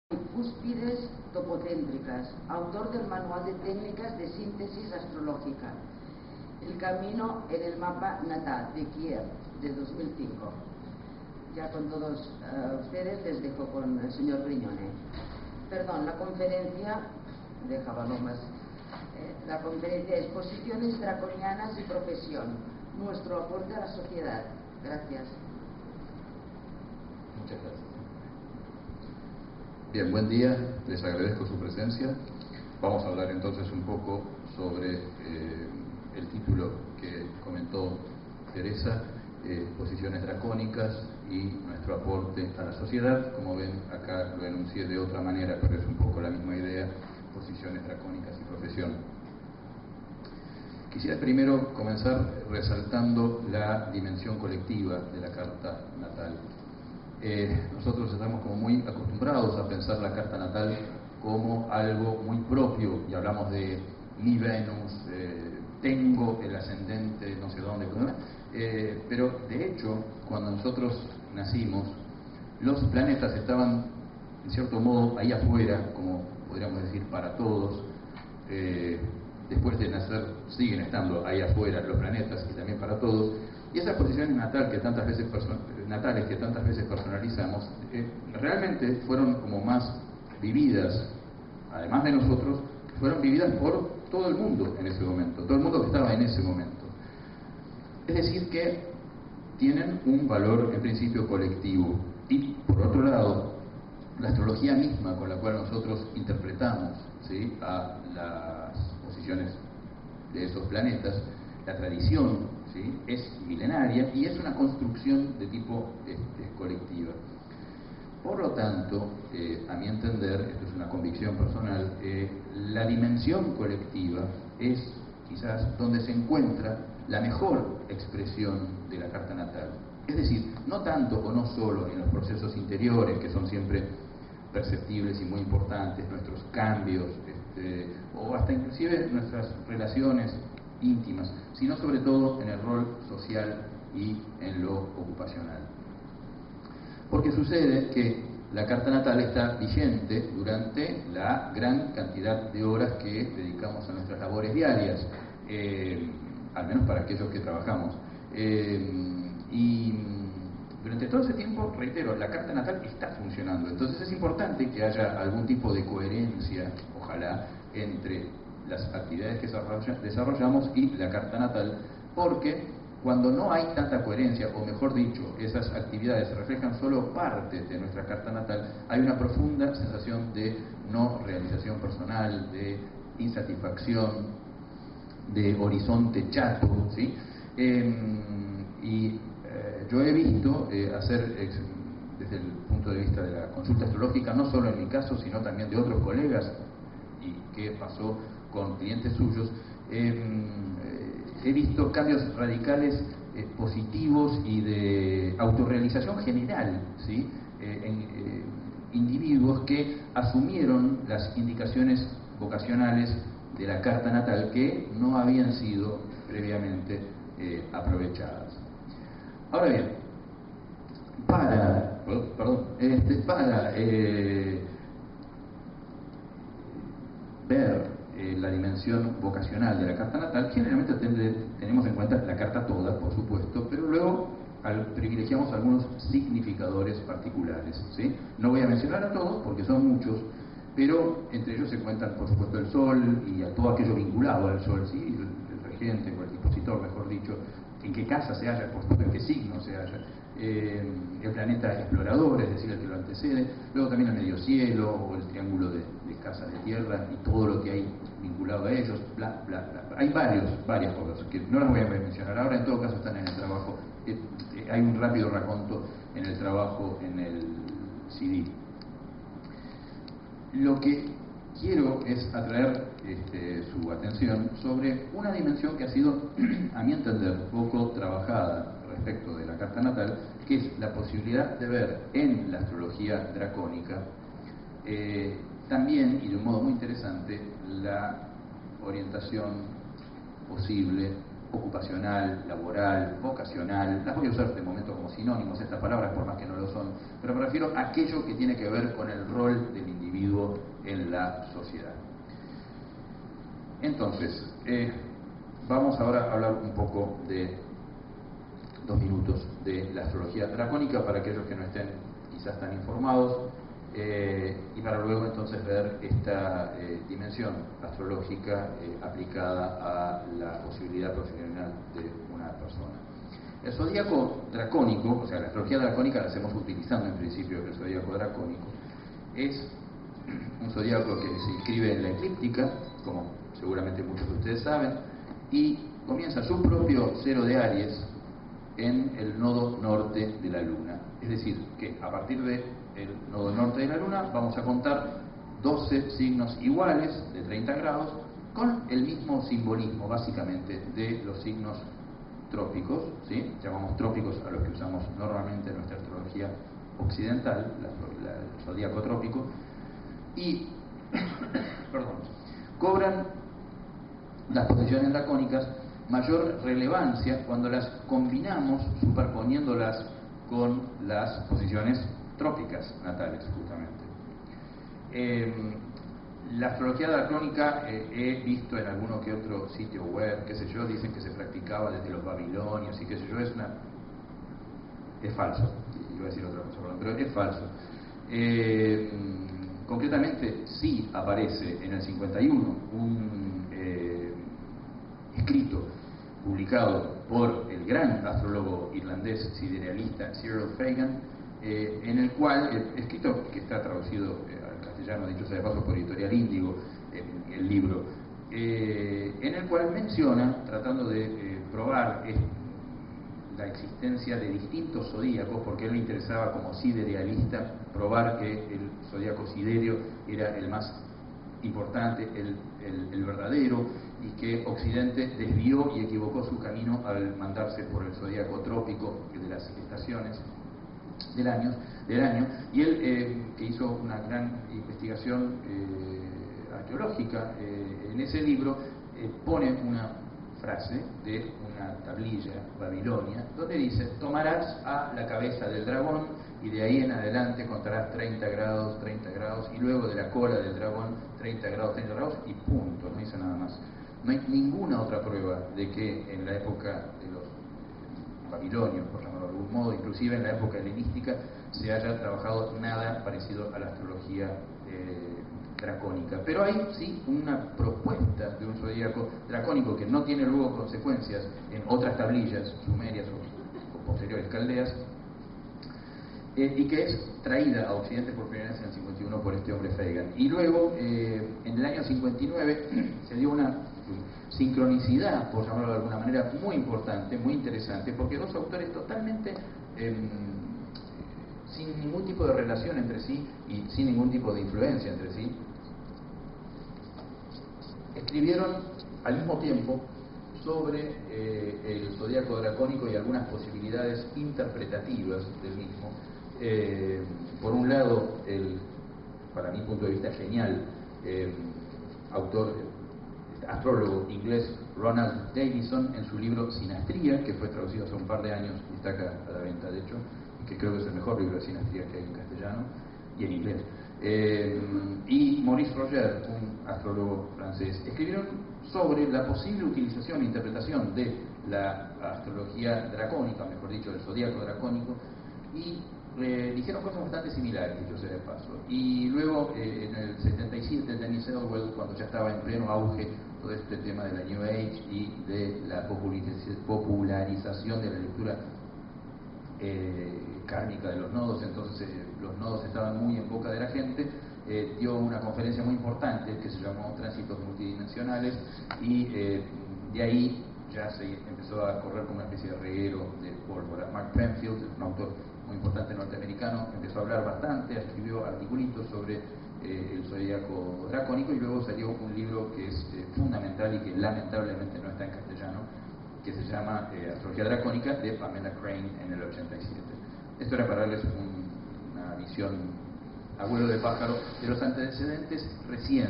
Cúspides topocéntricas, autor del Manual de Técnicas de Síntesis Astrológica, El Camino en el Mapa Natal de Kiev, de 2005. Ya con todos ustedes les dejo con el señor Brignone. Perdón, la conferencia, déjalo más. La conferencia es Posiciones Draconianas y Profesión, nuestro aporte a la sociedad. Gracias. Muchas gracias. Bien, buen día, les agradezco su presencia. Vamos a hablar entonces un poco sobre el título que comentó Teresa, Posiciones Dracónicas y nuestro aporte a la sociedad. Como ven, acá lo enuncié de otra manera, pero es un poco la misma idea, Posiciones Dracónicas y Profesión. Quisiera primero comenzar resaltando la dimensión colectiva de la carta natal. Nosotros estamos como muy acostumbrados a pensar la carta natal como algo muy propio, y hablamos de mi Venus, tengo el ascendente no sé dónde, pero de hecho cuando nosotros nacimos los planetas estaban en cierto modo ahí afuera, como podríamos decir para todos. Después de nacer siguen estando ahí afuera los planetas y también para todos. Y esas posiciones natales que tantas veces personalizamos, realmente fueron como más vividas, además de nosotros, fueron vividas por todo el mundo en ese momento, todo el mundo que estaba en ese momento. Es decir, que tienen un valor en principio colectivo. Y por otro lado, la astrología misma con la cual nosotros interpretamos, ¿sí?, a las posiciones de esos planetas, la tradición, ¿sí?, es milenaria y es una construcción de tipo colectiva. Por lo tanto, a mi entender, esto es una convicción personal, la dimensión colectiva es quizás donde se encuentra la mejor expresión de la carta natal. Es decir, no tanto o no solo en los procesos interiores, que son siempre perceptibles y muy importantes, nuestros cambios, o hasta inclusive nuestras relaciones íntimas, sino sobre todo en el rol social y en lo ocupacional. Porque sucede que la carta natal está vigente durante la gran cantidad de horas que dedicamos a nuestras labores diarias, al menos para aquellos que trabajamos. Y durante todo ese tiempo, reitero, la carta natal está funcionando. Entonces es importante que haya algún tipo de coherencia, ojalá, entre las actividades que desarrollamos y la carta natal, porque cuando no hay tanta coherencia, o mejor dicho, esas actividades reflejan solo parte de nuestra carta natal, hay una profunda sensación de no realización personal, de insatisfacción, de horizonte chato, ¿sí? Yo he visto hacer, desde el punto de vista de la consulta astrológica, no solo en mi caso, sino también de otros colegas, y qué pasó con clientes suyos, he visto cambios radicales positivos y de autorrealización general, ¿sí?, en individuos que asumieron las indicaciones vocacionales de la carta natal que no habían sido previamente aprovechadas. Ahora bien, para ver la dimensión vocacional de la carta natal, generalmente tenemos en cuenta la carta toda, por supuesto, pero luego privilegiamos algunos significadores particulares, ¿sí? No voy a mencionar a todos porque son muchos, pero entre ellos se cuentan, por supuesto, el Sol y a todo aquello vinculado al Sol, ¿sí?, el regente o el dispositor, mejor dicho, en qué casa se halla, por supuesto, en qué signo se halla, el planeta explorador, es decir, el que lo antecede, luego también el medio cielo o el triángulo de casas de tierra y todo lo que hay vinculado a ellos, bla, bla, bla. Hay varias cosas que no las voy a mencionar ahora, en todo caso están en el trabajo, hay un rápido raconto en el trabajo, en el CD. Lo que quiero es atraer su atención sobre una dimensión que ha sido, a mi entender, poco trabajada respecto de la carta natal, que es la posibilidad de ver en la astrología dracónica también, y de un modo muy interesante, la orientación posible ocupacional, laboral, vocacional. Las voy a usar de momento como sinónimos estas palabras, por más que no lo son, pero me refiero a aquello que tiene que ver con el rol del individuo. la sociedad. Entonces, vamos ahora a hablar un poco de 2 minutos de la astrología dracónica para aquellos que no estén quizás tan informados, y para luego entonces ver esta dimensión astrológica aplicada a la posibilidad profesional de una persona. El zodíaco dracónico, o sea, la astrología dracónica la hacemos utilizando en principio el zodíaco dracónico, es un zodíaco que se inscribe en la eclíptica, como seguramente muchos de ustedes saben, y comienza su propio cero de Aries en el nodo norte de la Luna. Es decir, que a partir del nodo norte de la Luna vamos a contar 12 signos iguales de 30 grados con el mismo simbolismo básicamente de los signos trópicos, ¿sí? Llamamos trópicos a los que usamos normalmente en nuestra astrología occidental, el zodíaco trópico, y cobran las posiciones dracónicas mayor relevancia cuando las combinamos superponiéndolas con las posiciones trópicas natales, justamente. La astrología dracónica he visto en alguno que otro sitio web, qué sé yo, dicen que se practicaba desde los babilonios y qué sé yo, es falso, iba a decir otra cosa, pero es falso. Concretamente sí aparece en el 51 un escrito publicado por el gran astrólogo irlandés siderealista Cyril Fagan, en el cual, escrito que está traducido al castellano, dicho sea de paso, por Editorial Índigo, el libro, en el cual menciona, tratando de probar la existencia de distintos zodíacos, porque a él le interesaba como siderealista probar que el zodíaco siderio era el más importante, el verdadero, y que Occidente desvió y equivocó su camino al mandarse por el zodíaco trópico de las estaciones del año, y él, que hizo una gran investigación arqueológica en ese libro, pone una frase de una tablilla babilonia donde dice: tomarás a la cabeza del dragón y de ahí en adelante contarás 30 grados, 30 grados, y luego de la cola del dragón 30 grados, 30 grados, y punto, no dice nada más. No hay ninguna otra prueba de que en la época de los babilonios, por llamarlo de algún modo, inclusive en la época helenística, se haya trabajado nada parecido a la astrología dracónica. Pero hay sí una propuesta de un zodíaco dracónico que no tiene luego consecuencias en otras tablillas sumerias o posteriores caldeas, y que es traída a Occidente por primera vez en el 51 por este hombre Fagan. Y luego, en el año 59, se dio una sincronicidad, por llamarlo de alguna manera, muy importante, muy interesante, porque dos autores totalmente sin ningún tipo de relación entre sí y sin ningún tipo de influencia entre sí, escribieron al mismo tiempo sobre el zodíaco dracónico y algunas posibilidades interpretativas del mismo. Por un lado, el, para mi punto de vista, genial astrólogo inglés Ronald Davison, en su libro Sinastría, que fue traducido hace un par de años y está acá a la venta, de hecho, y que creo que es el mejor libro de sinastría que hay en castellano y en inglés. Y Maurice Roger, un astrólogo francés, escribieron sobre la posible utilización e interpretación de la astrología dracónica, mejor dicho, del zodíaco dracónico, y dijeron cosas bastante similares, dicho sea de paso. Y luego, en el 77, Dennis Elwell, cuando ya estaba en pleno auge todo este tema de la New Age y de la popularización de la lectura kármica de los nodos, entonces los nodos estaban muy en boca de la gente, dio una conferencia muy importante que se llamó Tránsitos Multidimensionales, y de ahí ya se empezó a correr como una especie de reguero de pólvora. Mark Penfield, un autor muy importante norteamericano, empezó a hablar bastante, escribió articulitos sobre el zodíaco dracónico, y luego salió un libro que es fundamental y que lamentablemente no está en castellano, que se llama Astrología Dracónica, de Pamela Crane, en el 87. Esto era para darles una visión a vuelo de pájaro de los antecedentes recientes